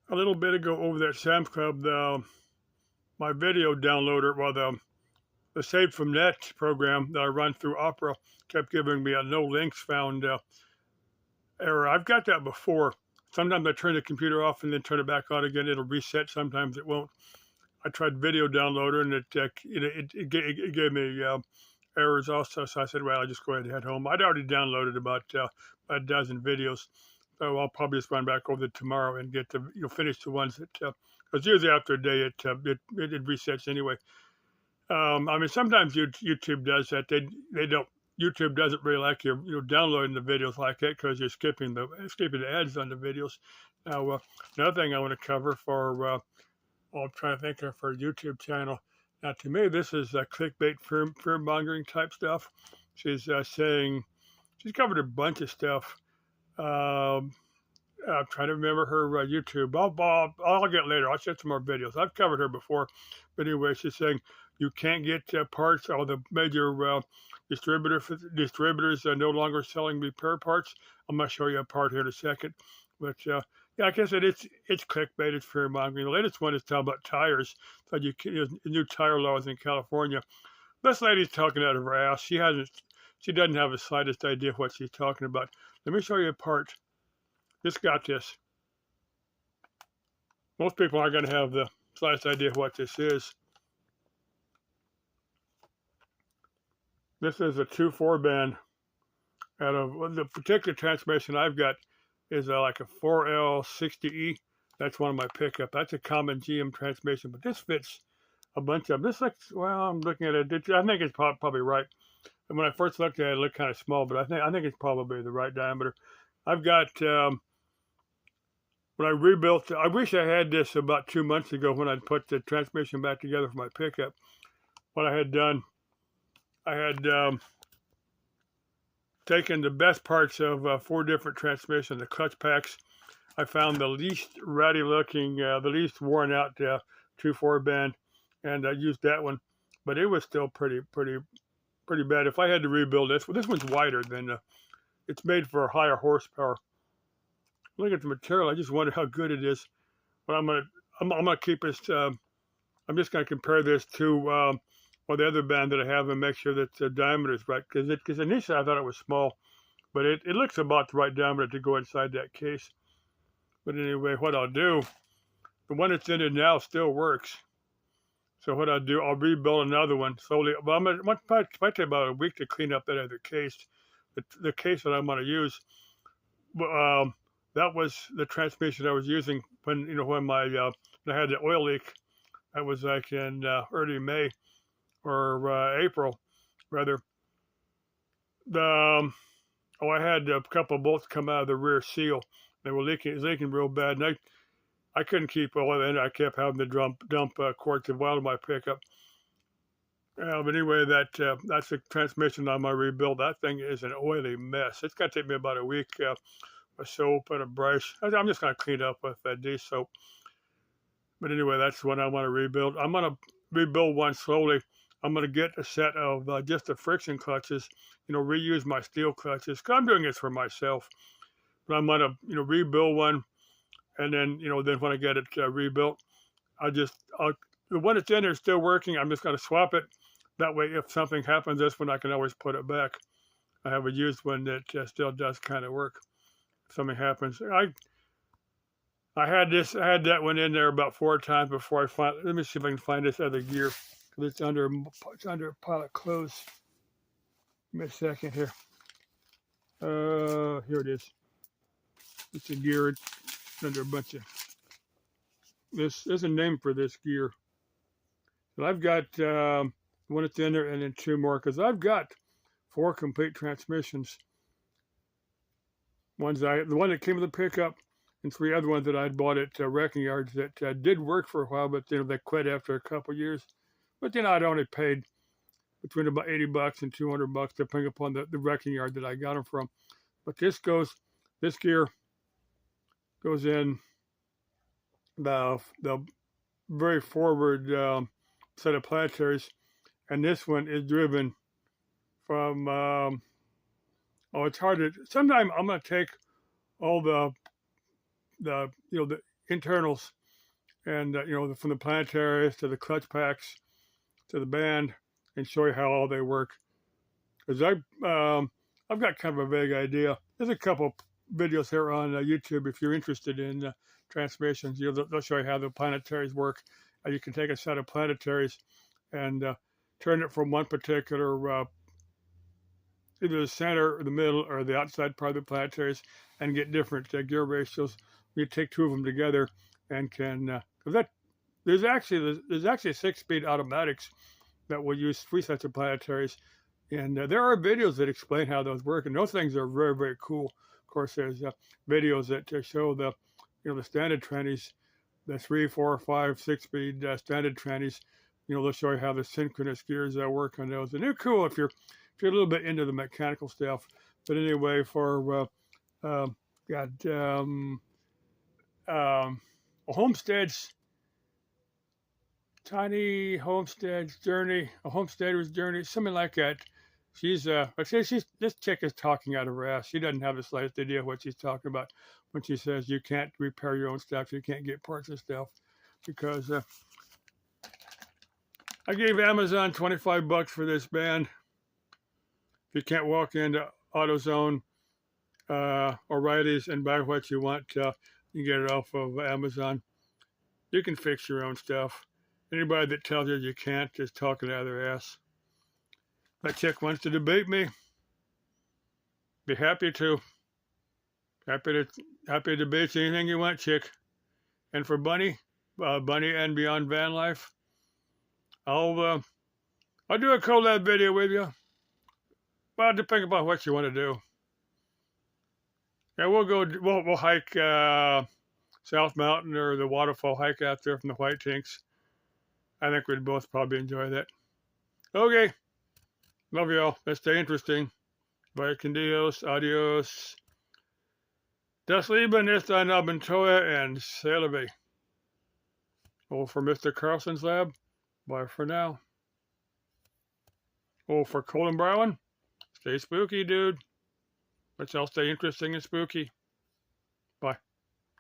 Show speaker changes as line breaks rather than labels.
a little bit ago over there at Sam's Club, my video downloader, well, the Save from Net program that I run through Opera kept giving me a no links found error. I've got that before. Sometimes I turn the computer off and then turn it back on again. It'll reset. Sometimes it won't. I tried video downloader and it gave me errors also. So I said, well, I'll just go ahead and head home. I'd already downloaded about a dozen videos. So I'll probably just run back over tomorrow and get to finish the ones that because usually after a day it resets anyway. I mean, sometimes YouTube does that. They don't. YouTube doesn't really like you downloading the videos like that because you're skipping the ads on the videos. Now, another thing I want to cover for I'm trying to think of for a YouTube channel. Now, to me, this is clickbait fear mongering type stuff. She's saying she's covered a bunch of stuff. Um, I'm trying to remember her YouTube. I'll get later. I'll share some more videos. I've covered her before, but anyway, she's saying you can't get parts. All the major distributors are no longer selling repair parts. I'm going to show you a part here in a second, but yeah, like I said, it's clickbait. It's fear mongering. The latest one is talking about tires. So new tire laws in California. This lady's talking out of her ass. She doesn't have the slightest idea what she's talking about. Let me show you a part. Just got this. Most people aren't going to have the slightest idea what this is. This is a 2.4 band out of the particular transmission I've got is like a 4L60E. That's one of my pickup. That's a common GM transmission, but this fits a bunch of them. This looks, well, I'm looking at it. I think it's probably right. And when I first looked at it, it looked kind of small, but I think it's probably the right diameter. I've got when I rebuilt, I wish I had this about 2 months ago when I put the transmission back together for my pickup. What I had done, I had taken the best parts of 4 different transmissions, the clutch packs. I found the least ratty looking, the least worn out 2.4 band, and I used that one. But it was still pretty bad. If I had to rebuild this one's wider than, it's made for higher horsepower. Look at the material. I just wonder how good it is. But I'm gonna keep this. I'm just gonna compare this to the other band that I have and make sure that the diameter is right. Because initially I thought it was small, but it looks about the right diameter to go inside that case. But anyway, what I'll do, the one that's in it now still works. So what I'll do, I'll rebuild another one slowly. But it might take about a week to clean up that other case. The case that I'm gonna use. That was the transmission I was using when when I had the oil leak. That was like in early May or April, rather. I had a couple of bolts come out of the rear seal. They were leaking real bad, and I couldn't keep oil in. I kept having to dump quarts of oil in my pickup. But anyway, that's the transmission I'm gonna rebuild. That thing is an oily mess. It's gonna take me about a week. A soap and a brush. I'm just going to clean it up with dish soap. But anyway, that's what I want to rebuild. I'm going to rebuild one slowly. I'm going to get a set of just the friction clutches, reuse my steel clutches. Cause I'm doing this for myself. But I'm going to, rebuild one. And then, then when I get it rebuilt, the one that's in there is still working. I'm just going to swap it. That way, if something happens, this one I can always put it back. I have a used one that still does kind of work. Something happens. I had that one in there about 4 times before I find. Let me see if I can find this other gear. It's under a pile of clothes. Give me a second here. Here it is. It's a gear. It's under a bunch of. There's a name for this gear. But I've got one that's in there and then 2 more because I've got 4 complete transmissions. The one that came with the pickup, and 3 other ones that I'd bought at wrecking yards that did work for a while, but they quit after a couple of years. But I'd only paid between about $80 and $200, depending upon the wrecking yard that I got them from. But this gear goes in the very forward set of planetaries, and this one is driven from. It's hard to. Sometimes I'm going to take all the internals, and from the planetaries to the clutch packs to the band, and show you how all they work. Because I've got kind of a vague idea. There's a couple videos here on YouTube if you're interested in transmissions. They'll show you how the planetaries work. You can take a set of planetaries and turn it from one particular either the center or the middle or the outside part of the planetaries and get different gear ratios. You take two of them together and can there's actually 6-speed automatics that will use 3 sets of planetaries, and there are videos that explain how those work, and those things are very, very cool. Of course, there's videos that show the standard trannies, the 3, 4, 5, 6-speed standard trannies. They'll show you how the synchronous gears work on those, and they're cool if you're a little bit into the mechanical stuff. But anyway, for Homestead's Tiny Homestead's Journey, a Homesteader's Journey, something like that. This chick is talking out of her ass. She doesn't have the slightest idea what she's talking about when she says you can't repair your own stuff, you can't get parts and stuff, because I gave Amazon $25 for this band. If you can't walk into AutoZone, O'Reilly's and buy what you want, you get it off of Amazon. You can fix your own stuff. Anybody that tells you can't is talking out of their ass. That chick wants to debate me. Be happy to. Happy to debate you anything you want, chick. And for Bunny and Beyond Van Life, I'll do a collab video with you. Well, depending upon what you want to do. Yeah, we'll hike South Mountain or the waterfall hike out there from the White Tinks. I think we'd both probably enjoy that. Okay. Love y'all. Let's stay interesting. Vaya con Dios. Adios. Das Leben ist ein Abenteuer and Salve. Oh, for Mr. Carlson's lab. Bye for now. Oh, for Colin Brown. Stay spooky, dude. Let's all stay interesting and spooky.